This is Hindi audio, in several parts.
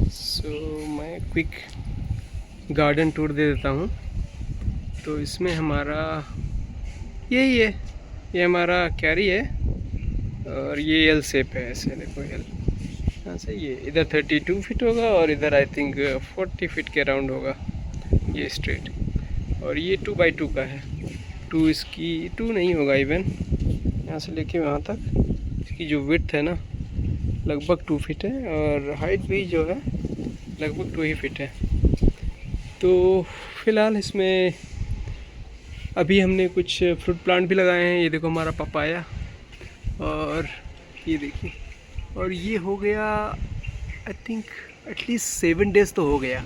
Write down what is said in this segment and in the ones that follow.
मैं क्विक गार्डन टूर दे देता हूँ। तो इसमें हमारा यही है, ये हमारा कैरी है और ये एल शेप है, ऐसे देखो एल। यहाँ से ये इधर 32 फीट होगा और इधर आई थिंक 40 फीट के अराउंड होगा ये स्ट्रेट। और ये 2x2 का है। 2 इसकी 2 नहीं होगा इवन, यहाँ से लेके वहाँ तक इसकी जो विड्थ है ना लगभग 2 फीट है और हाइट भी जो है लगभग 2 ही फीट है। तो फ़िलहाल इसमें अभी हमने कुछ फ्रूट प्लांट भी लगाए हैं। ये देखो हमारा पपाया, और ये देखिए, और ये हो गया आई थिंक एटलीस्ट 7 डेज़ तो हो गया।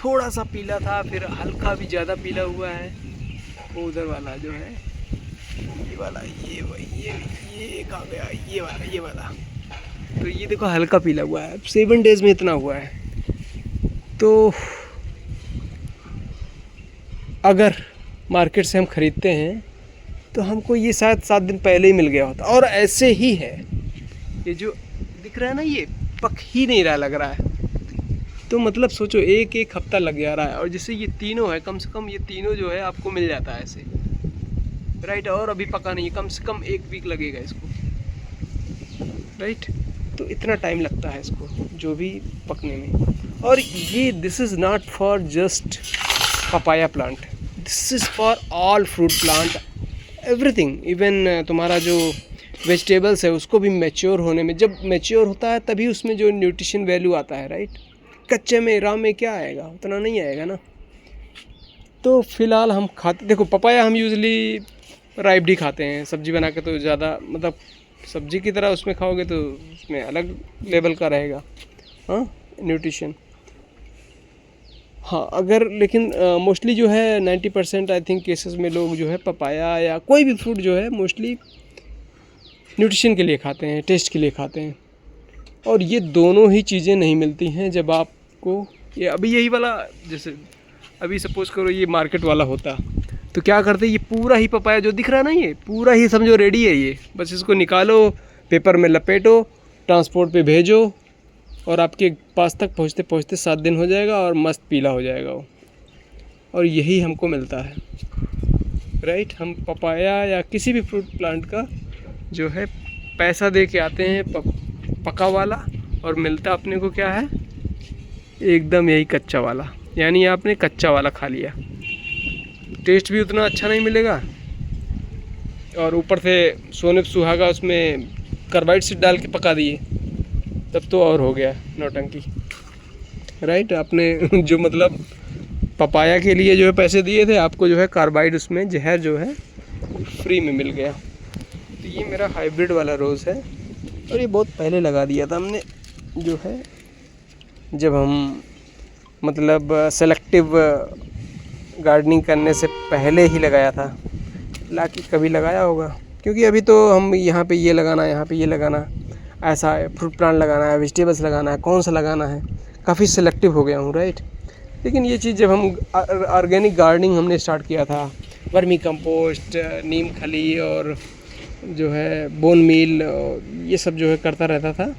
थोड़ा सा पीला था, फिर हल्का भी ज़्यादा पीला हुआ है। वो उधर वाला जो है ये वाला, ये कहाँ गया, ये वाला। तो ये देखो हल्का पीला हुआ है, 7 डेज़ में इतना हुआ है। तो अगर मार्केट से हम ख़रीदते हैं तो हमको ये शायद 7 दिन पहले ही मिल गया होता। और ऐसे ही है, ये जो दिख रहा है ना ये पक ही नहीं रहा लग रहा है। तो मतलब सोचो एक हफ्ता लग जा रहा है। और जैसे ये तीनों है, कम से कम ये तीनों जो है आपको मिल जाता है ऐसे, राइट। और अभी पका नहीं, कम से कम 1 वीक लगेगा इसको, राइट। तो इतना टाइम लगता है इसको जो भी पकने में। और ये this is not for just papaya plant, this is for all fruit plant, everything. Even तुम्हारा जो वेजिटेबल्स है उसको भी मैच्योर होने में, जब मैच्योर होता है तभी उसमें जो न्यूट्रिशन वैल्यू आता है, राइट। कच्चे में रॉ में क्या आएगा, उतना नहीं आएगा ना। तो फ़िलहाल हम खाते, देखो पपाया हम यूज़ली राइप्ड ही खाते हैं सब्ज़ी बना के। तो ज़्यादा मतलब सब्ज़ी की तरह उसमें खाओगे तो उसमें अलग लेवल का रहेगा हाँ न्यूट्रिशन। हाँ अगर लेकिन मोस्टली जो है 90% आई थिंक केसेस में लोग जो है पपाया या कोई भी फ्रूट जो है मोस्टली न्यूट्रिशन के लिए खाते हैं, टेस्ट के लिए खाते हैं। और ये दोनों ही चीज़ें नहीं मिलती हैं जब आपको ये अभी यही वाला, जैसे अभी सपोज़ करो ये मार्केट वाला होता तो क्या करते, ये पूरा ही पपाया जो दिख रहा है ना ये पूरा ही समझो रेडी है। ये बस इसको निकालो, पेपर में लपेटो, ट्रांसपोर्ट पे भेजो और आपके पास तक पहुँचते पहुँचते 7 दिन हो जाएगा और मस्त पीला हो जाएगा वो। और यही हमको मिलता है, राइट। हम पपाया या किसी भी फ्रूट प्लांट का जो है पैसा दे के आते हैं पका वाला, और मिलता अपने को क्या है, एकदम यही कच्चा वाला। यानी आपने कच्चा वाला खा लिया, टेस्ट भी उतना अच्छा नहीं मिलेगा और ऊपर से सोने पे सुहागा उसमें कार्बाइड सीड डाल के पका दिए, तब तो और हो गया नौटंकी, राइट। आपने जो मतलब पपाया के लिए जो है पैसे दिए थे, आपको जो है कार्बाइड उसमें जहर जो है फ्री में मिल गया। तो ये मेरा हाइब्रिड वाला रोज़ है और ये बहुत पहले लगा दिया था हमने, जो है जब हम मतलब सेलेक्टिव गार्डनिंग करने से पहले ही लगाया था। लाके कभी लगाया होगा, क्योंकि अभी तो हम यहाँ पे ये लगाना है, यहाँ पे ये लगाना है, ऐसा है, फ्रूट प्लांट लगाना है, वेजिटेबल्स लगाना है, कौन सा लगाना है, काफ़ी सेलेक्टिव हो गया हूँ, राइट। लेकिन ये चीज़ जब हम ऑर्गेनिक गार्डनिंग हमने स्टार्ट किया था, वर्मी कंपोस्ट, नीम खली और जो है बोन मील, ये सब जो है करता रहता था,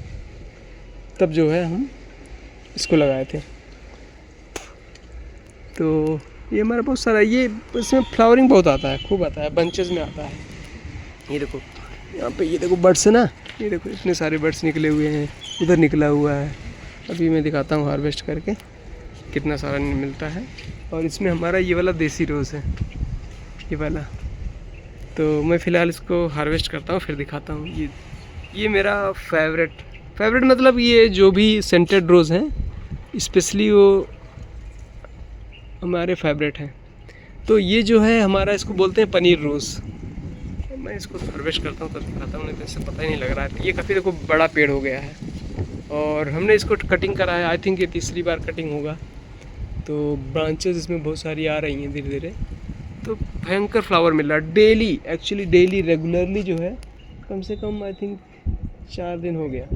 तब जो है हम इसको लगाए थे। तो ये हमारा बहुत सारा, ये इसमें फ्लावरिंग बहुत आता है, खूब आता है, बंचेस में आता है। ये देखो यहाँ पे, ये देखो बर्ड्स है ना, ये देखो इतने सारे बर्ड्स निकले हुए हैं, उधर निकला हुआ है। अभी मैं दिखाता हूँ हार्वेस्ट करके कितना सारा मिलता है। और इसमें हमारा ये वाला देसी रोज़ है, ये वाला। तो मैं फ़िलहाल इसको हार्वेस्ट करता हूँ, फिर दिखाता हूँ। ये मेरा फेवरेट मतलब ये जो भी सेंटेड रोज़ हैं स्पेशली वो हमारे फेवरेट हैं। तो ये जो है हमारा, इसको बोलते हैं पनीर रोज़। मैं इसको हार्वेस्ट करता हूँ तब दिखाता हूँ, नहीं तो इससे पता ही नहीं लग रहा है। ये काफ़ी देखो बड़ा पेड़ हो गया है और हमने इसको कटिंग करा है, आई थिंक ये 3री बार कटिंग होगा। तो ब्रांचेस इसमें बहुत सारी आ रही हैं धीरे धीरे। तो भयंकर फ्लावर मिल रहा है डेली, एक्चुअली डेली रेगुलरली जो है, कम से कम आई थिंक 4 दिन हो गया,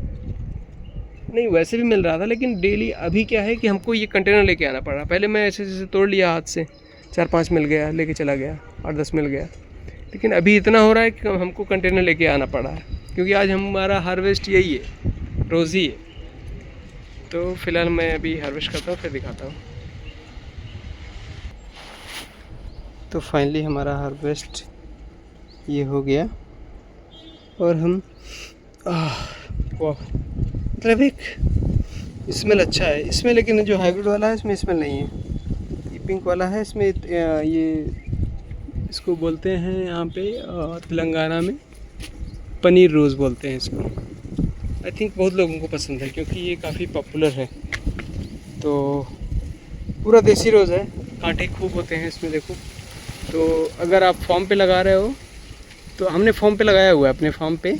नहीं वैसे भी मिल रहा था लेकिन डेली। अभी क्या है कि हमको ये कंटेनर लेके आना पड़ रहा। पहले मैं ऐसे जैसे तोड़ लिया हाथ से, 4-5 मिल गया, लेके चला गया, 8-10 मिल गया। लेकिन अभी इतना हो रहा है कि हमको कंटेनर लेके आना पड़ा है, क्योंकि आज हमारा हार्वेस्ट यही है, रोज़ ही है। तो फ़िलहाल मैं अभी हार्वेस्ट करता हूँ, फिर दिखाता हूँ। तो फाइनली हमारा हार्वेस्ट ये हो गया और हम वाह, मतलब एक स्मेल अच्छा है इसमें, लेकिन जो हाइब्रिड वाला है इसमें स्मेल नहीं है। ये पिंक वाला है, इसमें ये इसको बोलते हैं यहाँ पे तेलंगाना में पनीर रोज़ बोलते हैं इसको। आई थिंक बहुत लोगों को पसंद है क्योंकि ये काफ़ी पॉपुलर है। तो पूरा देसी रोज़ है, कांटे खूब होते हैं इसमें देखो। तो अगर आप फॉर्म पे लगा रहे हो, तो हमने फॉर्म पे लगाया हुआ है, अपने फॉर्म पे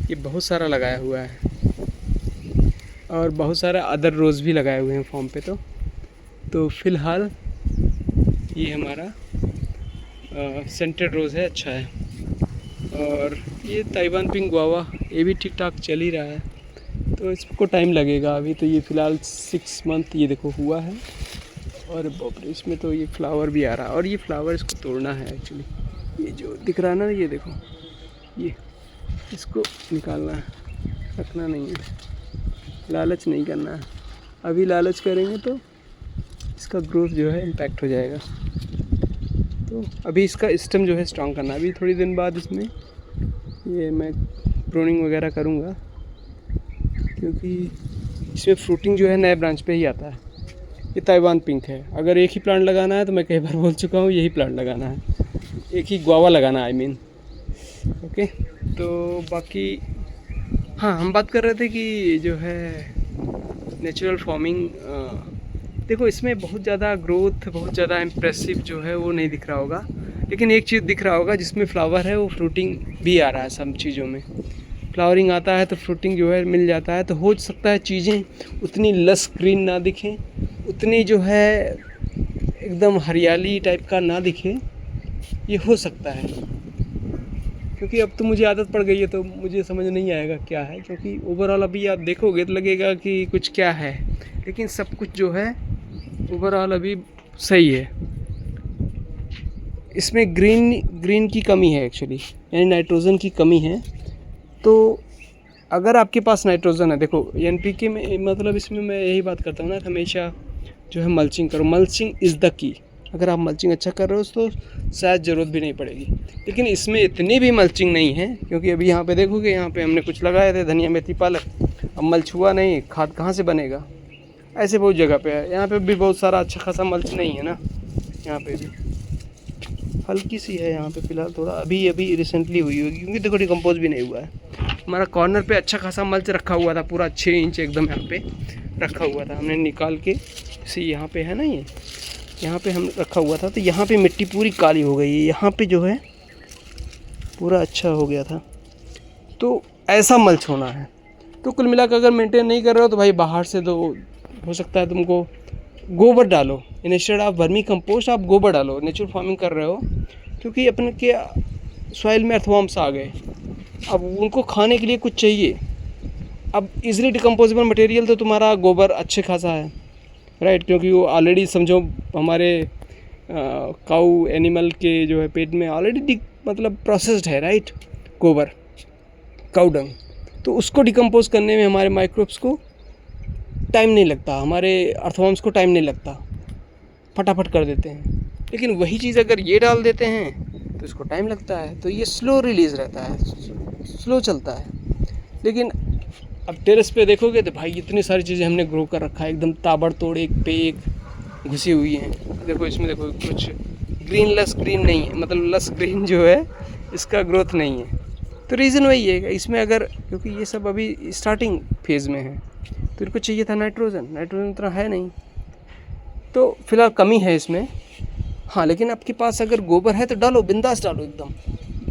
ये बहुत सारा लगाया हुआ है और बहुत सारे अदर रोज़ भी लगाए हुए हैं फॉर्म पे। तो फ़िलहाल ये हमारा सेंटेड रोज़ है, अच्छा है। और ये ताइवान पिंक गुआवा ये भी ठीक ठाक चल ही रहा है, तो इसको टाइम लगेगा अभी। तो ये फ़िलहाल 6 मंथ ये देखो हुआ है, और इसमें तो ये फ्लावर भी आ रहा है, और ये फ्लावर इसको तोड़ना है एक्चुअली। ये जो दिख रहा है ना, ये देखो, ये इसको निकालना है, रखना नहीं है, लालच नहीं करना है। अभी लालच करेंगे तो इसका ग्रोथ जो है इम्पैक्ट हो जाएगा। तो अभी इसका स्टेम जो है स्ट्रॉन्ग करना है। अभी थोड़ी दिन बाद इसमें ये मैं प्रूनिंग वगैरह करूँगा, क्योंकि इसमें फ्रूटिंग जो है नए ब्रांच पे ही आता है। ये ताइवान पिंक है। अगर एक ही प्लांट लगाना है तो मैं कई बार बोल चुका हूँ, यही प्लांट लगाना है, एक ही गुआवा लगाना है, आई मीन। ओके, तो बाकी हाँ, हम बात कर रहे थे कि जो है नेचुरल फार्मिंग, देखो इसमें बहुत ज़्यादा ग्रोथ, बहुत ज़्यादा इम्प्रेसिव जो है वो नहीं दिख रहा होगा, लेकिन एक चीज़ दिख रहा होगा, जिसमें फ्लावर है वो फ्रूटिंग भी आ रहा है। सब चीज़ों में फ्लावरिंग आता है तो फ्रूटिंग जो है मिल जाता है। तो हो सकता है चीज़ें उतनी लस ग्रीन ना दिखें, उतनी जो है एकदम हरियाली टाइप का ना दिखे, ये हो सकता है। क्योंकि अब तो मुझे आदत पड़ गई है, तो मुझे समझ नहीं आएगा क्या है, क्योंकि ओवरऑल अभी आप देखोगे तो लगेगा कि कुछ क्या है, लेकिन सब कुछ जो है ओवरऑल अभी सही है। इसमें ग्रीन की कमी है एक्चुअली, यानी नाइट्रोजन की कमी है। तो अगर आपके पास नाइट्रोजन है, देखो एनपीके में, मतलब इसमें मैं यही बात करता हूँ ना, हमेशा जो है मल्चिंग करो। Mulching is the key. अगर आप मल्चिंग अच्छा कर रहे हो तो शायद ज़रूरत भी नहीं पड़ेगी, लेकिन इसमें इतनी भी मल्चिंग नहीं है, क्योंकि अभी यहाँ पे देखोगे, यहाँ पे हमने कुछ लगाए थे, धनिया मेथी पालक, अब मल्च हुआ नहीं, खाद कहाँ से बनेगा। ऐसे बहुत जगह पे है, यहाँ पे भी बहुत सारा अच्छा खासा मल्च नहीं है ना, यहाँ पे भी हल्की सी है यहाँ पे फ़िलहाल, थोड़ा अभी रिसेंटली हुई होगी, क्योंकि देखो डिकम्पोज भी नहीं हुआ है। हमारा कॉर्नर पे अच्छा खासा मल्च रखा हुआ था, पूरा 6 इंच एकदम यहाँ पे रखा हुआ था, हमने निकाल के, इसे यहाँ पे है ना, ये यहाँ पे हम रखा हुआ था, तो यहाँ पे मिट्टी पूरी काली हो गई है, यहाँ पे जो है पूरा अच्छा हो गया था। तो ऐसा मल्च होना है। तो कुल मिलाकर अगर मेंटेन नहीं कर रहे हो तो भाई बाहर से तो हो सकता है तुमको गोबर डालो, इंस्टेड ऑफ वर्मी कंपोस्ट आप गोबर डालो। नेचुरल फार्मिंग कर रहे हो, क्योंकि अपने के सॉइल में अर्थवॉर्म्स आ गए, अब उनको खाने के लिए कुछ चाहिए। अब इजीली डिकम्पोजेबल मटेरियल तो तुम्हारा गोबर अच्छे खासा है, राइट, क्योंकि वो ऑलरेडी समझो हमारे काऊ एनिमल के जो है पेट में ऑलरेडी मतलब प्रोसेस्ड है, राइट, गोबर, काऊ डंग। तो उसको डिकम्पोज करने में हमारे माइक्रोब्स को टाइम नहीं लगता, हमारे अर्थवॉर्म्स को टाइम नहीं लगता, फटाफट कर देते हैं। लेकिन वही चीज़ अगर ये डाल देते हैं तो इसको टाइम लगता है, तो ये स्लो रिलीज़ रहता है, स्लो चलता है। लेकिन अब टेरेस पे देखोगे तो भाई इतनी सारी चीज़ें हमने ग्रो कर रखा है, एकदम ताबड़तोड़ एक पे एक घुसी हुई हैं। देखो इसमें देखो कुछ लस ग्रीन नहीं है, मतलब लस ग्रीन जो है इसका ग्रोथ नहीं है। तो रीज़न वही है इसमें, अगर क्योंकि ये सब अभी स्टार्टिंग फेज़ में है, तो इनको चाहिए था नाइट्रोजन उतना है नहीं, तो फिलहाल कमी है इसमें। हाँ, लेकिन आपके पास अगर गोबर है तो डालो, बिंदास डालो एकदम,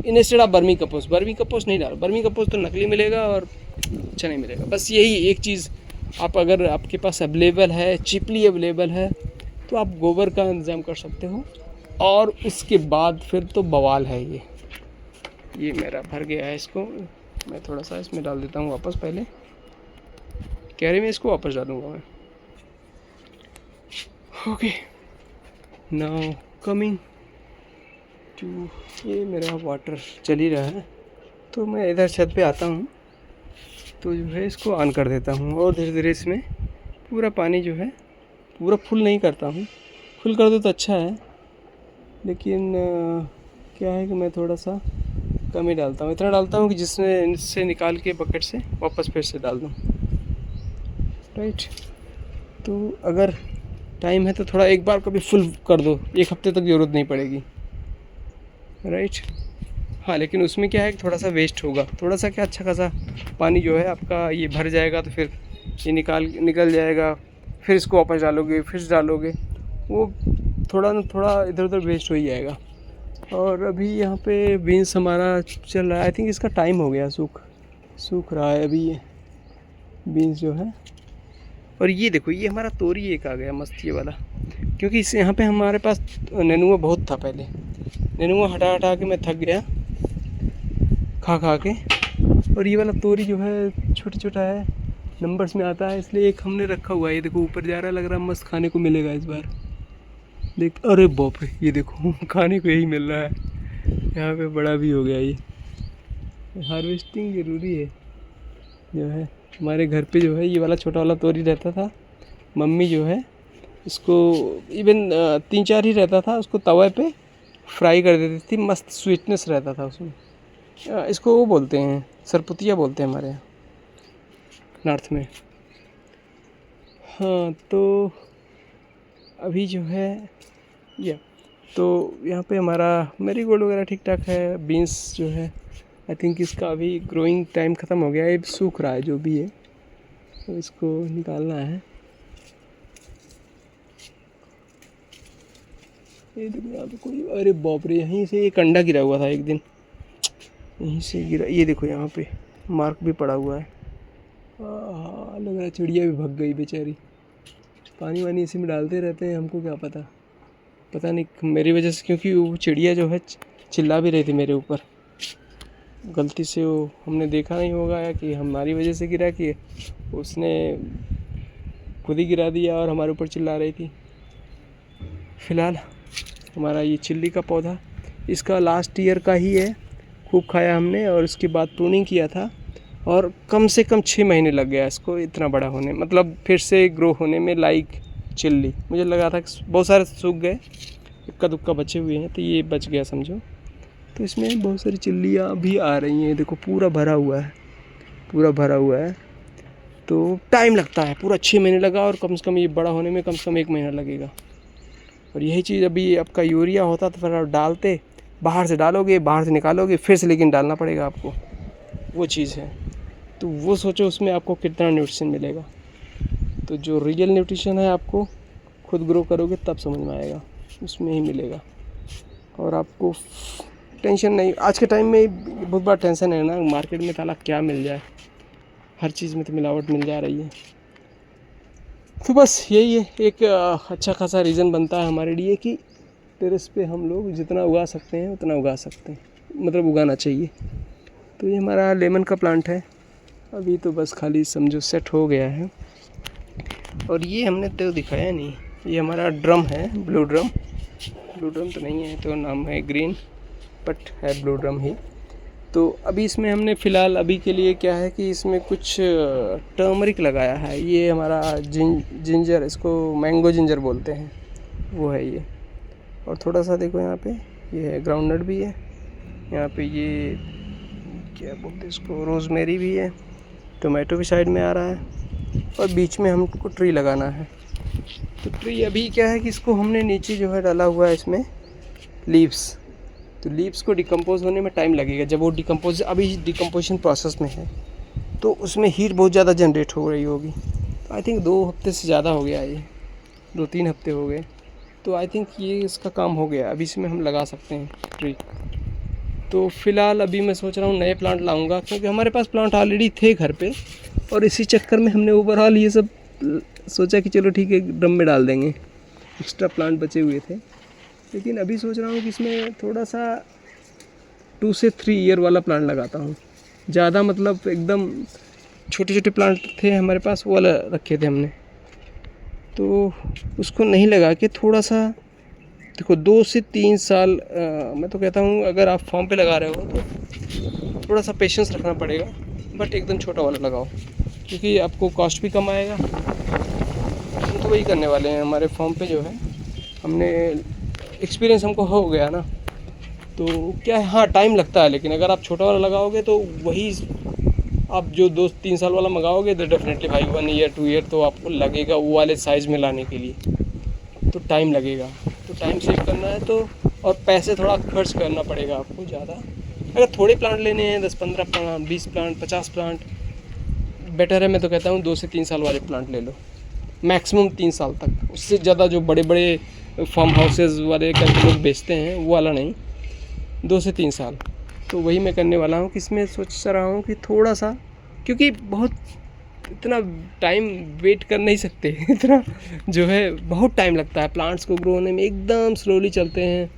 इंस्टेड ऑफ वर्मी कंपोस्ट नहीं डालो। वर्मी कंपोस्ट तो नकली मिलेगा और अच्छा नहीं मिलेगा। बस यही एक चीज़, आप अगर आपके पास अवेलेबल है, चीपली अवेलेबल है, तो आप गोबर का इंतज़ाम कर सकते हो। और उसके बाद फिर तो बवाल है। ये मेरा भर गया है, इसको मैं थोड़ा सा इसमें डाल देता हूँ वापस, पहले कैरी में इसको वापस डालूँगा मैं। ओके, नाउ कमिंग टू, ये मेरा वाटर चल ही रहा है, तो मैं इधर छत पे आता हूँ, तो जो है इसको ऑन कर देता हूँ और धीरे धीरे इसमें पूरा पानी जो है पूरा फुल नहीं करता हूँ, फुल कर दो तो अच्छा है, लेकिन क्या है कि मैं थोड़ा सा कम ही डालता हूँ। इतना डालता हूँ कि जिसमें इससे निकाल के बकेट से वापस फिर से डाल दूँ, राइट। तो अगर टाइम है तो थोड़ा एक बार कभी फुल कर दो, एक हफ्ते तक ज़रूरत नहीं पड़ेगी, राइट। हाँ, लेकिन उसमें क्या है कि थोड़ा सा वेस्ट होगा, थोड़ा सा क्या, अच्छा खासा पानी जो है आपका ये भर जाएगा, तो फिर ये निकल जाएगा, फिर इसको वापस डालोगे, फिर से डालोगे, वो थोड़ा ना थोड़ा इधर उधर वेस्ट हो ही जाएगा। और अभी यहाँ पे बीन्स हमारा चल रहा है, आई थिंक इसका टाइम हो गया, सूख रहा है अभी ये बीन्स जो है। और ये देखो, ये हमारा तोरी एक आ गया मस्त ये वाला, क्योंकि इस यहाँ पे हमारे पास नेनुआ बहुत था पहले, नेनुआ हटा हटा के मैं थक गया खा के। और ये वाला तोरी जो है छोटा छोटा है, नंबर्स में आता है, इसलिए एक हमने रखा हुआ है। ये देखो ऊपर जा रहा है, लग रहा है मस्त खाने को मिलेगा इस बार, देख। अरे बाप रे, ये देखो खाने को यही मिल रहा है, यहाँ पे बड़ा भी हो गया ये। हार्वेस्टिंग ज़रूरी है जो है। हमारे घर पे जो है ये वाला छोटा वाला तोरी रहता था, मम्मी जो है इसको इवन 3-4 ही रहता था, उसको तवे पे फ्राई कर देती थी, मस्त स्वीटनेस रहता था उसमें। इसको वो बोलते हैं, सरपुतिया बोलते हैं हमारे यहाँ नॉर्थ में। हाँ, तो अभी जो है ये, तो यहाँ पे हमारा मैरीगोल्ड वगैरह ठीक ठाक है। बीन्स जो है आई थिंक इसका अभी ग्रोइंग टाइम ख़त्म हो गया है, ये सूख रहा है जो भी है, तो इसको निकालना है। ये देखो यहाँ पे कोई, अरे बाप रे, यहीं से एक अंडा गिरा हुआ था एक दिन, यहीं से गिरा, ये देखो यहाँ पे मार्क भी पड़ा हुआ है। लग रहा है चिड़िया भी भग गई बेचारी, पानी वानी इसी में डालते रहते हैं, हमको क्या पता नहीं मेरी वजह से, क्योंकि वो चिड़िया जो है चिल्ला भी रही थी मेरे ऊपर, गलती से वो हमने देखा नहीं होगा या कि हमारी वजह से गिरा कि उसने खुद ही गिरा दिया और हमारे ऊपर चिल्ला रही थी। फ़िलहाल हमारा ये चिल्ली का पौधा इसका लास्ट ईयर का ही है, खूब खाया हमने, और उसके बाद प्रूनिंग किया था, और कम से कम 6 महीने लग गया इसको इतना बड़ा होने, मतलब फिर से ग्रो होने में। लाइक चिल्ली मुझे लगा था कि बहुत सारे सूख गए, इक्का दुक्का बचे हुए हैं, तो ये बच गया समझो। तो इसमें बहुत सारी चिल्लियाँ भी आ रही हैं, देखो पूरा भरा हुआ है, तो टाइम लगता है, पूरा 6 महीने लगा, और कम से कम ये बड़ा होने में कम से कम 1 महीना लगेगा। और यही चीज़ अभी आपका यूरिया होता तो फिर आप डालते, बाहर से डालोगे, बाहर से निकालोगे, फिर से लेकिन डालना पड़ेगा आपको, वो चीज़ है। तो वो सोचो उसमें आपको कितना न्यूट्रिशन मिलेगा। तो जो रियल न्यूट्रिशन है आपको खुद ग्रो करोगे तब समझ में आएगा, उसमें ही मिलेगा। और आपको टेंशन नहीं, आज के टाइम में बहुत बड़ा टेंशन है ना, मार्केट में ताला क्या मिल जाए, हर चीज़ में तो मिलावट मिल जा रही है। तो बस यही है, एक अच्छा खासा रीज़न बनता है हमारे लिए कि टेरेस पे हम लोग जितना उगा सकते हैं उतना उगा सकते हैं, मतलब उगाना चाहिए। तो ये हमारा लेमन का प्लांट है, अभी तो बस खाली समझो सेट हो गया है। और ये हमने तो दिखाया नहीं, ये हमारा ड्रम है, ब्लू ड्रम तो नहीं है, तो नाम है ग्रीन, बट है ब्लू ड्रम ही। तो अभी इसमें हमने फ़िलहाल अभी के लिए क्या है कि इसमें कुछ टर्मरिक लगाया है, ये हमारा जिंजर, इसको मैंगो जिंजर बोलते हैं, वो है ये। और थोड़ा सा देखो यहाँ पे ये है ग्राउंडनट भी है, यहाँ पे ये क्या बोलते हैं इसको, रोज़मेरी भी है, टोमेटो भी साइड में आ रहा है, और बीच में हमको ट्री लगाना है। तो ट्री अभी क्या है कि इसको हमने नीचे जो है डाला हुआ है इसमें लीव्स, तो लीव्स को डिकम्पोज होने में टाइम लगेगा। जब वो अभी डिकम्पोजिशन प्रोसेस में है, तो उसमें हीट बहुत ज़्यादा जनरेट हो रही होगी। तो आई थिंक 2 हफ्ते से ज़्यादा हो गया, ये 2-3 हफ्ते हो गए, तो आई थिंक ये इसका काम हो गया, अभी इसमें हम लगा सकते हैं ट्री। तो फ़िलहाल अभी मैं सोच रहा हूँ नए प्लांट लाऊंगा, क्योंकि हमारे पास प्लांट ऑलरेडी थे घर पे, और इसी चक्कर में हमने ओवरऑल ये सब सोचा कि चलो ठीक है ड्रम में डाल देंगे, एक्स्ट्रा प्लांट बचे हुए थे। लेकिन अभी सोच रहा हूँ कि इसमें थोड़ा सा 2 से 3 ईयर वाला प्लांट लगाता हूँ, ज़्यादा मतलब एकदम छोटे छोटे प्लांट थे हमारे पास, वो वाला रखे थे हमने, तो उसको नहीं लगा के थोड़ा सा देखो 2 से 3 साल मैं तो कहता हूँ अगर आप फॉर्म पे लगा रहे हो तो थोड़ा सा पेशेंस रखना पड़ेगा, बट एकदम छोटा वाला लगाओ, क्योंकि आपको कॉस्ट भी कम आएगा वही करने वाले हैं हमारे फॉर्म पे जो है। हमने एक्सपीरियंस हमको हो गया ना, तो क्या है, हाँ टाइम लगता है, लेकिन अगर आप छोटा वाला लगाओगे तो वही आप जो 2-3 साल वाला मंगाओगे तो डेफिनेटली भाई 1 ईयर 2 ईयर तो आपको लगेगा वो वाले साइज़ में लाने के लिए, तो टाइम लगेगा। तो टाइम सेव करना है तो, और पैसे थोड़ा खर्च करना पड़ेगा आपको ज़्यादा। अगर थोड़े प्लांट लेने हैं 10-15 प्लांट, 20 प्लांट, 50 प्लांट, बेटर है। मैं तो कहता हूँ 2 से 3 साल वाले प्लांट ले लो, मैक्सिमम 3 साल तक। उससे ज़्यादा जो बड़े बड़े फार्म हाउसेज वाले करके लोग बेचते हैं वो वाला नहीं, 2 से 3 साल। तो वही मैं करने वाला हूँ कि इसमें सोच रहा हूँ कि थोड़ा सा, क्योंकि बहुत इतना टाइम वेट कर नहीं सकते इतना जो है बहुत टाइम लगता है प्लांट्स को ग्रो होने में, एकदम स्लोली चलते हैं।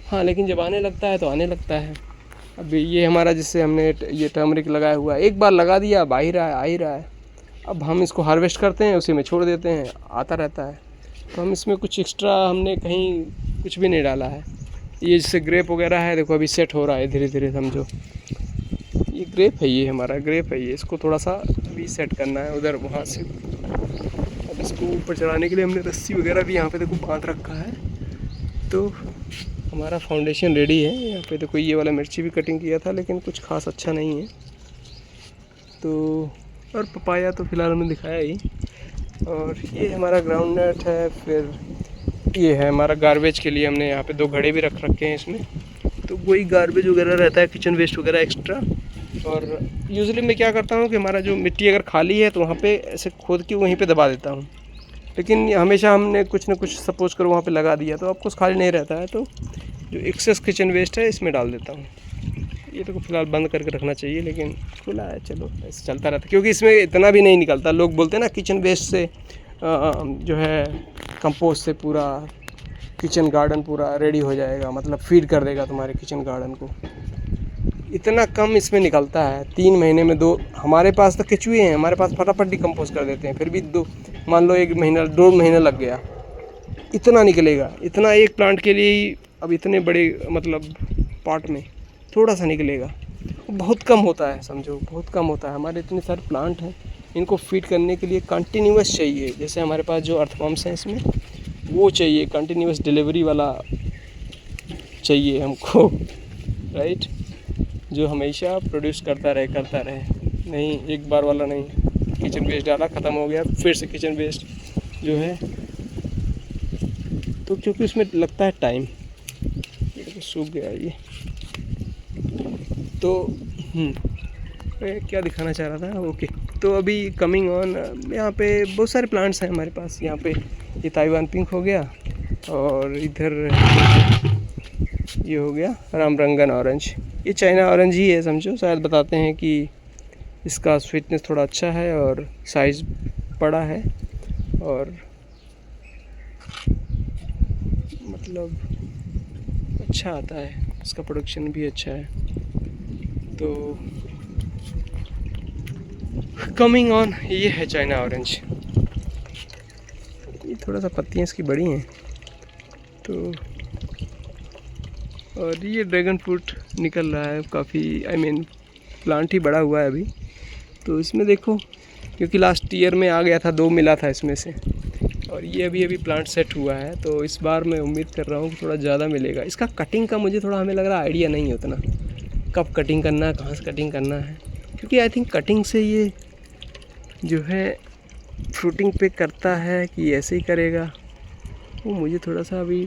हाँ लेकिन जब आने लगता है तो आने लगता है। अभी ये हमारा जिससे हमने ये टर्मरिक लगाया हुआ है, एक बार लगा दिया अब आ ही रहा है। अब हम इसको हार्वेस्ट करते हैं, उसी में छोड़ देते हैं, आता रहता है। तो हम इसमें कुछ एक्स्ट्रा हमने कहीं कुछ भी नहीं डाला है। ये जैसे ग्रेप वगैरह है, देखो अभी सेट हो रहा है धीरे धीरे, समझो ये ग्रेप है, ये हमारा ग्रेप है, ये इसको थोड़ा सा भी सेट करना है उधर वहाँ से। अब इसको ऊपर चढ़ाने के लिए हमने रस्सी वगैरह भी यहाँ पे देखो बांध रखा है। तो हमारा फाउंडेशन रेडी है। यहाँ पे देखो ये वाला मिर्ची भी कटिंग किया था, लेकिन कुछ खास अच्छा नहीं है। तो और पपाया तो फ़िलहाल हमने दिखाया ही। और ये हमारा ग्राउंड नट है। फिर ये है हमारा गार्बेज के लिए, हमने यहाँ पे 2 घड़े भी रख रखे हैं इसमें। तो वही गार्बेज वगैरह रहता है, किचन वेस्ट वगैरह एक्स्ट्रा। और यूजुअली मैं क्या करता हूँ कि हमारा जो मिट्टी अगर खाली है तो वहाँ पे ऐसे खोद के वहीं पे दबा देता हूँ। लेकिन हमेशा हमने कुछ ना कुछ सपोज करो वहाँ पे लगा दिया तो आपको खाली नहीं रहता है, तो जो एक्सेस किचन वेस्ट है इसमें डाल देता हूँ। ये तो फिलहाल बंद करके रखना चाहिए, लेकिन खुला है, चलो ऐसे चलता रहता है, क्योंकि इसमें इतना भी नहीं निकलता। लोग बोलते हैं ना किचन वेस्ट से जो है कंपोस्ट से पूरा किचन गार्डन पूरा रेडी हो जाएगा, मतलब फीड कर देगा तुम्हारे किचन गार्डन को। इतना कम इसमें निकलता है, 3 महीने में 2। हमारे पास तो केचुए हैं, हमारे पास फटाफट डिकम्पोज कर देते हैं, फिर भी 2 मान लो 1 महीना 2 महीना लग गया, इतना निकलेगा। इतना एक प्लांट के लिए ही अब इतने बड़े मतलब पॉट में थोड़ा सा निकलेगा, बहुत कम होता है, समझो बहुत कम होता है। हमारे इतने सारे प्लांट हैं, इनको फीड करने के लिए कंटिन्यूअस चाहिए। जैसे हमारे पास जो अर्थवॉर्म्स हैं इसमें वो चाहिए, कंटिन्यूअस डिलीवरी वाला चाहिए हमको, राइट, जो हमेशा प्रोड्यूस करता रहे, नहीं एक बार वाला नहीं। किचन वेस्ट डाला ख़त्म हो गया, फिर से किचन वेस्ट जो है, तो क्योंकि उसमें लगता है टाइम। ये तो सूख गया ये। तो मैं क्या दिखाना चाह रहा था, ओके। तो अभी कमिंग ऑन, यहाँ पे बहुत सारे प्लांट्स हैं हमारे पास। यहाँ पे ये ताइवान पिंक हो गया, और इधर ये हो गया रामरंगन ऑरेंज। ये चाइना ऑरेंज ही है समझो, शायद बताते हैं कि इसका स्वीटनेस थोड़ा अच्छा है और साइज़ बड़ा है, और मतलब अच्छा आता है, इसका प्रोडक्शन भी अच्छा है। तो कमिंग ऑन ये है चाइना ऑरेंज। ये थोड़ा सा पत्तियाँ इसकी बड़ी हैं। तो और ये ड्रैगन फ्रूट निकल रहा है काफ़ी, आई मीन प्लांट ही बड़ा हुआ है अभी। तो इसमें देखो, क्योंकि लास्ट ईयर में आ गया था, 2 मिला था इसमें से, और ये अभी प्लांट सेट हुआ है। तो इस बार मैं उम्मीद कर रहा हूँ कि थोड़ा ज़्यादा मिलेगा। इसका कटिंग का मुझे थोड़ा, हमें लग रहा है आइडिया नहीं है उतना, कब कटिंग करना है, कहाँ से कटिंग करना है, क्योंकि आई थिंक कटिंग से ये जो है फ्रूटिंग पे करता है कि ऐसे ही करेगा, वो मुझे थोड़ा सा अभी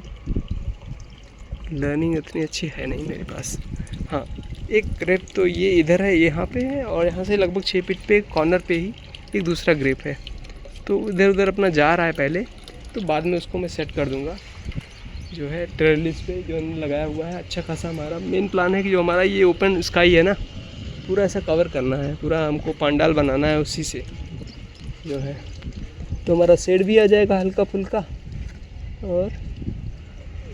लर्निंग उतनी अच्छी है नहीं मेरे पास। हाँ, एक ग्रेप तो ये इधर है, यहाँ पे है, और यहाँ से लगभग 6 फीट पे कॉर्नर पे ही एक दूसरा ग्रेप है। तो इधर उधर अपना जा रहा है पहले, तो बाद में उसको मैं सेट कर दूँगा। जो है ट्रेलिस पे जो लगाया हुआ है अच्छा खासा। हमारा मेन प्लान है कि जो हमारा ये ओपन स्काई है ना, पूरा ऐसा कवर करना है, पूरा हमको पंडाल बनाना है उसी से जो है। तो हमारा शेड भी आ जाएगा हल्का फुल्का। और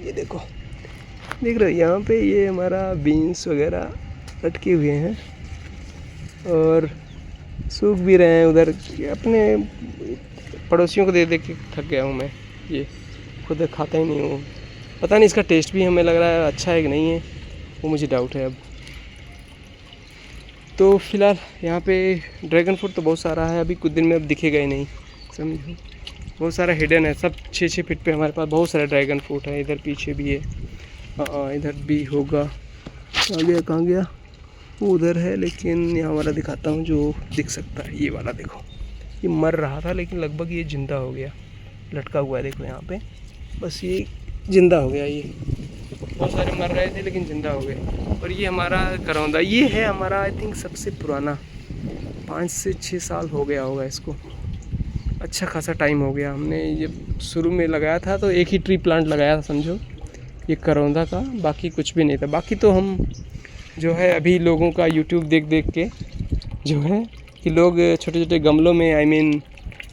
ये देखो, देख रहे हो यहाँ पे ये हमारा बीन्स वगैरह लटके हुए हैं और सूख भी रहे हैं। उधर अपने पड़ोसियों को दे दे के थक गया हूँ मैं, ये खुद खाता ही नहीं हूँ। पता नहीं इसका टेस्ट भी हमें लग रहा है अच्छा है कि नहीं है, वो मुझे डाउट है अब। तो फिलहाल यहाँ पे ड्रैगन फ्रूट तो बहुत सारा है, अभी कुछ दिन में अब दिखेगा ही नहीं, समझो। बहुत सारा हिडन है, सब 6-6 फीट पे हमारे पास बहुत सारा ड्रैगन फ्रूट है। इधर पीछे भी है, हाँ इधर भी होगा। कहाँ गया कहाँ गया, वो उधर है, लेकिन यहाँ वाला दिखाता हूँ जो दिख सकता है। ये वाला देखो, ये मर रहा था लेकिन लगभग ये ज़िंदा हो गया, लटका हुआ है देखो यहाँ पे, बस ये ज़िंदा हो गया। ये बहुत सारे मर रहे थे लेकिन ज़िंदा हो गए। और ये हमारा करौंदा, ये है हमारा आई थिंक सबसे पुराना, 5 से 6 साल हो गया होगा इसको, अच्छा खासा टाइम हो गया। हमने ये शुरू में लगाया था तो एक ही ट्री प्लांट लगाया था समझो, ये करौंदा का, बाकी कुछ भी नहीं था। बाकी तो हम जो है अभी लोगों का यूट्यूब देख देख के जो है कि लोग छोटे छोटे गमलों में, आई मीन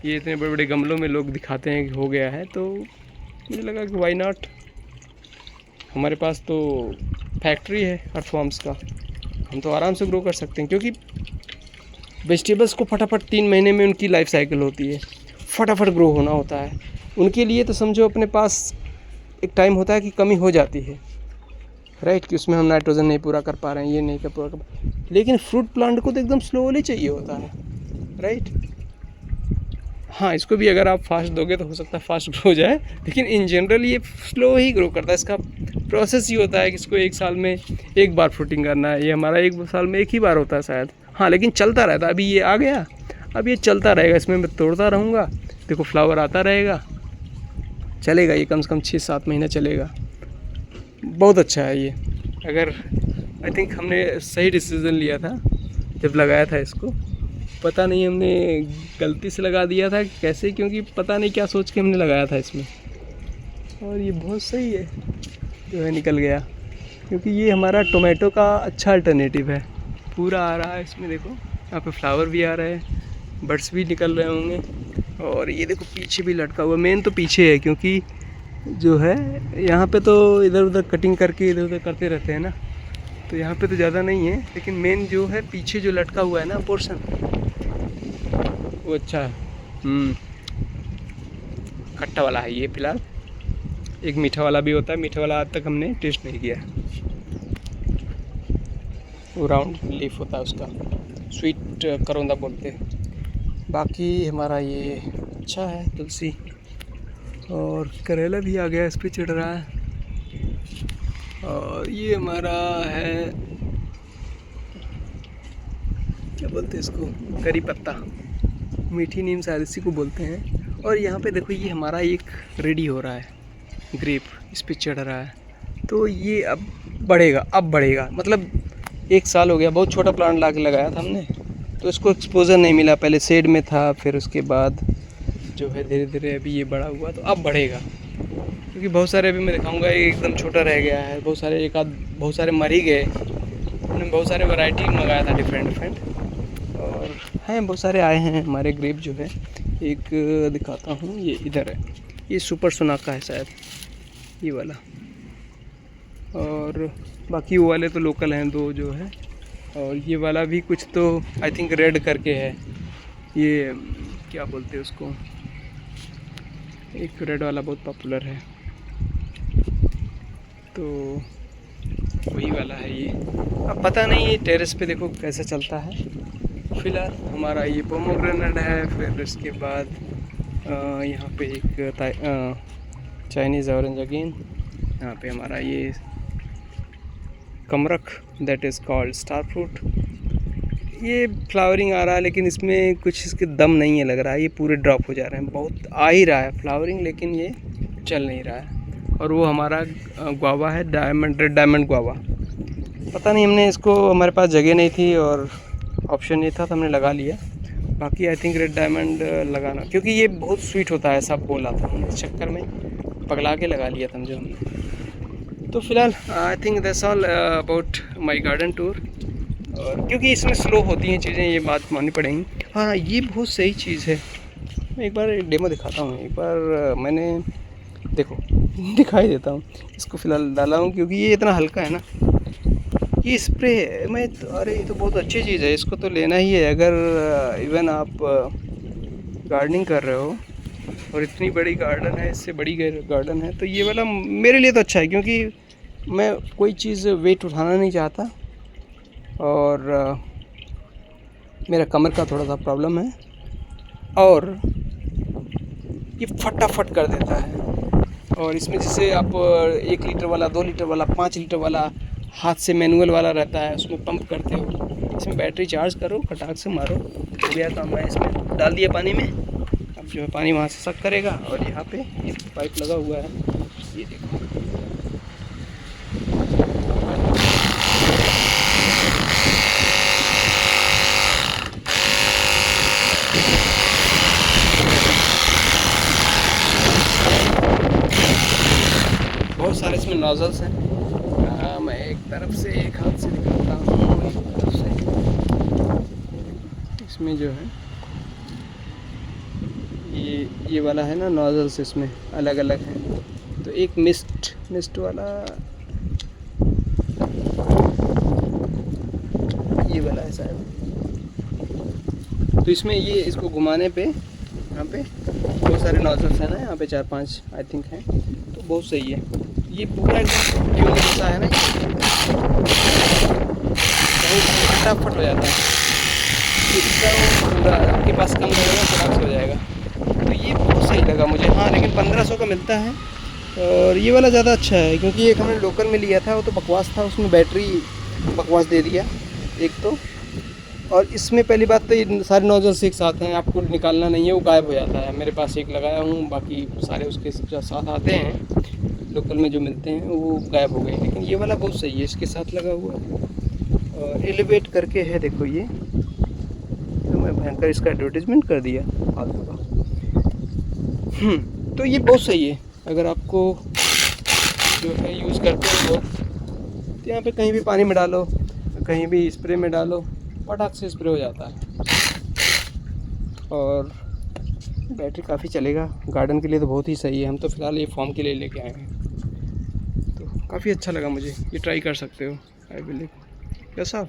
ये इतने बड़े बड़े गमलों में लोग दिखाते हैं कि हो गया है, तो मुझे लगा कि वाई नॉट। हमारे पास तो फैक्ट्री है अर्थवॉर्म्स का, हम तो आराम से ग्रो कर सकते हैं, क्योंकि वेजिटेबल्स को फटाफट 3 महीने में उनकी लाइफ साइकिल होती है, फटाफट ग्रो होना होता है। उनके लिए तो समझो अपने पास एक टाइम होता है कि कमी हो जाती है, राइट, कि उसमें हम नाइट्रोजन नहीं पूरा कर पा रहे हैं, ये नहीं कर पूरा कर, लेकिन फ्रूट प्लांट को तो एकदम स्लोली चाहिए होता है, राइट। हाँ, इसको भी अगर आप फास्ट दोगे तो हो सकता है फास्ट ग्रो हो जाए, लेकिन इन जनरल ये स्लो ही ग्रो करता है। इसका प्रोसेस ये होता है कि इसको 1 साल में 1 बार फ्रूटिंग करना है, ये हमारा 1 साल में 1 ही बार होता है शायद, हाँ, लेकिन चलता रहता है। अभी ये आ गया, अब ये चलता रहेगा, इसमें मैं तोड़ता रहूँगा, देखो फ्लावर आता रहेगा, चलेगा ये कम से कम 6-7 महीना चलेगा। बहुत अच्छा है ये। अगर आई थिंक हमने सही डिसीज़न लिया था जब लगाया था इसको, पता नहीं हमने गलती से लगा दिया था कैसे, क्योंकि पता नहीं क्या सोच के हमने लगाया था इसमें, और ये बहुत सही है जो है निकल गया, क्योंकि ये हमारा टोमेटो का अच्छा अल्टरनेटिव है। पूरा आ रहा है इसमें, देखो यहाँ पे फ्लावर भी आ रहा है, बड्स भी निकल रहे होंगे, और ये देखो पीछे भी लटका हुआ, मेन तो पीछे है, क्योंकि जो है यहाँ पे तो इधर उधर कटिंग करके इधर उधर करते रहते हैं ना, तो यहाँ पे तो ज़्यादा नहीं है, लेकिन मेन जो है पीछे जो लटका हुआ है ना पोर्शन, वो अच्छा है। खट्टा वाला है ये फिलहाल, एक मीठा वाला भी होता है, मीठा वाला आज तक हमने टेस्ट नहीं किया। वो राउंड लीफ होता है उसका, स्वीट करौंदा बोलते हैं। बाकी हमारा ये अच्छा है तुलसी, और करेला भी आ गया, इस पर चढ़ रहा है। और ये हमारा है, क्या बोलते हैं इसको, करी पत्ता, मीठी नीम शायद इसी को बोलते हैं। और यहाँ पे देखो ये हमारा एक रेडी हो रहा है, ग्रेप इस पे चढ़ रहा है, तो ये अब बढ़ेगा, अब बढ़ेगा, मतलब 1 साल हो गया, बहुत छोटा प्लांट ला के लगाया था हमने, तो इसको एक्सपोजर नहीं मिला, पहले शेड में था, फिर उसके बाद जो है धीरे धीरे अभी ये बड़ा हुआ, तो अब बढ़ेगा। क्योंकि बहुत सारे अभी मैं दिखाऊंगा एकदम छोटा रह गया है, बहुत सारे बहुत सारे मर ही गए, हमने बहुत सारे वैरायटी मंगाया था डिफरेंट, और हैं बहुत सारे आए हैं हमारे ग्रेप जो है। एक दिखाता हूँ, ये इधर है, ये सुपर सोनाका है शायद ये वाला, और बाकी वो वाले तो लोकल हैं 2 जो है, और ये वाला भी कुछ तो आई थिंक रेड करके है, ये क्या बोलते हैं उसको, एक रेड वाला बहुत पॉपुलर है, तो वही वाला है ये। अब पता नहीं ये टेरेस पे देखो कैसे चलता है। फिलहाल हमारा ये पोमोग्रेनेट है, फिर इसके बाद यहाँ पे एक चाइनीज़ ऑरेंज अगेन, यहाँ पे हमारा ये कमरख that is called star fruit. ये फ्लावरिंग आ रहा है, लेकिन इसमें कुछ इसके दम नहीं है लग रहा है, ये पूरे ड्रॉप हो जा रहे हैं, बहुत आ ही रहा है फ्लावरिंग, लेकिन ये चल नहीं रहा है। और वो हमारा गुआवा है, रेड डायमंड गुआवा, पता नहीं हमने इसको, हमारे पास जगह नहीं थी और ऑप्शन नहीं था तो हमने लगा लिया। बाकी आई थिंक रेड डायमंड लगाना, क्योंकि ये बहुत स्वीट होता है सब बोला था, इस चक्कर में पगला के लगा लिया समझो हमने। तो फिलहाल I think that's all about my garden tour, और क्योंकि इसमें स्लो होती हैं चीज़ें, ये बात माननी पड़ेंगी। हाँ, ये बहुत सही चीज़ है, मैं एक बार डेमो दिखाता हूँ। एक बार मैंने देखो दिखाई देता हूँ, इसको फ़िलहाल डाला हूँ क्योंकि ये इतना हल्का है ना, ये स्प्रे मैं तो, अरे ये तो बहुत अच्छी चीज़ है, इसको तो लेना ही है। अगर इवन आप गार्डनिंग कर रहे हो और इतनी बड़ी गार्डन है, इससे बड़ी गार्डन है, तो ये वाला मेरे लिए तो अच्छा है, क्योंकि मैं कोई चीज़ वेट उठाना नहीं चाहता, और मेरा कमर का थोड़ा सा प्रॉब्लम है, और ये फटाफट कर देता है। और इसमें जैसे आप 1 लीटर वाला, 2 लीटर वाला, 5 लीटर वाला हाथ से मैनुअल वाला रहता है, उसमें पंप करते हो, इसमें बैटरी चार्ज करो, फटाक से मारो, हो गया काम है। इसमें डाल दिया पानी में, अब जो है पानी वहाँ से सक करेगा। और यहाँ पे ये पाइप लगा हुआ है, ये देखो। बहुत सारे इसमें नोजल्स हैं। मैं एक तरफ से, एक हाथ से दिखाता हूँ, एक तरफ से। इसमें जो है ये वाला है ना नोजल्स, इसमें अलग अलग हैं। तो एक मिस्ट वाला ये वाला है शायद। तो इसमें ये इसको घुमाने पे यहाँ पे बहुत सारे नोजल्स हैं ना, यहाँ पे 4-5 आई थिंक हैं, तो बहुत सही है। ये पूरा एकदम फ्यूल जैसा है ना, फटाफट हो जाता है। इसका पूरा आपके पास कम लगेगा, फटाफट हो जाएगा। तो ये बहुत सही लगा मुझे। हाँ, लेकिन 1500 का मिलता है। और ये वाला ज़्यादा अच्छा है, क्योंकि एक हमने लोकल में लिया था, वो तो बकवास था, उसमें बैटरी बकवास दे दिया एक तो। और इसमें पहली बात तो ये सारे नोजल्स एक साथ हैं, आपको निकालना नहीं है, वो गायब हो जाता है। मेरे पास एक लगाया हूँ, बाकी सारे उसके साथ आते हैं, लोकल में जो मिलते हैं वो गायब हो गए। लेकिन ये वाला बहुत सही है, इसके साथ लगा हुआ है। और एलिवेट करके है, देखो ये तो मैं भयंकर इसका एडवर्टीजमेंट कर दिया फालतू का। तो ये बहुत सही है, अगर आपको जो है यूज़ करते हो तो यहाँ पे कहीं भी पानी में डालो, कहीं भी स्प्रे में डालो, फटाक से स्प्रे हो जाता है। और बैटरी काफ़ी चलेगा, गार्डन के लिए तो बहुत ही सही है। हम तो फ़िलहाल ये फॉर्म के लिए लेके आए हैं, तो काफ़ी अच्छा लगा मुझे। ये ट्राई कर सकते हो, आई बिलीव। कैसा?